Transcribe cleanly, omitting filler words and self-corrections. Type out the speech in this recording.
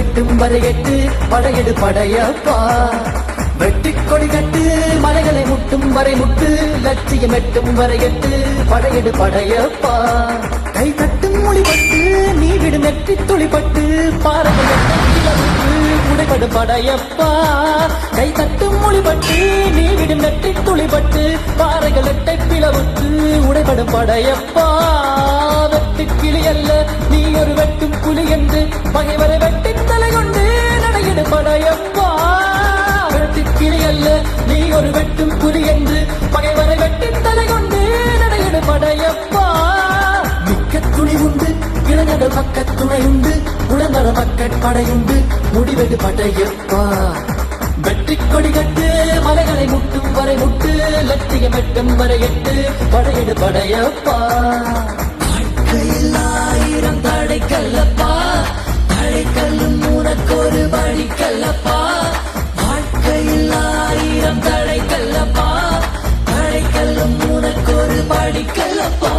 வெட்டும் வரை எட்டு படையெடு படையப்பா. வெட்டிக் கொடி கட்டு மலைகளை முட்டும் வரை முட்டு லட்சியம் எட்டும் வரை எட்டு படையெடு படையப்பா. கை தட்டும் மொழிபட்டு நீ விடும் நெற்றி துளிப்பட்டு பாறைகள் உடைபடு படையப்பா. கை தட்டும் மொழிபட்டு நீ விடும் நெற்றி துளிப்பட்டு பாறைகள் எட்டை பிளவுக்கு உடைபடும் படையப்பா. வெட்டு கிளி அல்ல நீ ஒரு வெட்டும் புலி என்று பகைவரை வெட்டி தலை கொண்டு நடையிடு படையப்பா. வெட்டு கிளி அல்ல நீ ஒரு வெட்டும் புலி என்று பகைவரை வெட்டி தலை கொண்டு நடையிடு படையப்பா. மிக்க துணி உண்டு இளைஞர்கள் பக்க துணை உண்டு உடனட மக்கட் படையுண்டு முடிவெடு படையப்பா. வெற்றி கொடி கட்டு மலைகளை முட்டும் வரை முட்டு லட்சியம் எட்டும் வரை எட்டு படையெடு படையப்பா. வாழ்க்கையில் ஆயிரம் தடைக்கல்லப்பா தடைக்கல்லும் உனக்கொரு வழிக்கல்லப்பா. வாழ்க்கையில் ஆயிரம் தடைக்கல்லப்பா தடைக்கல்லும் உனக்கொரு படிக்கல்லப்பா.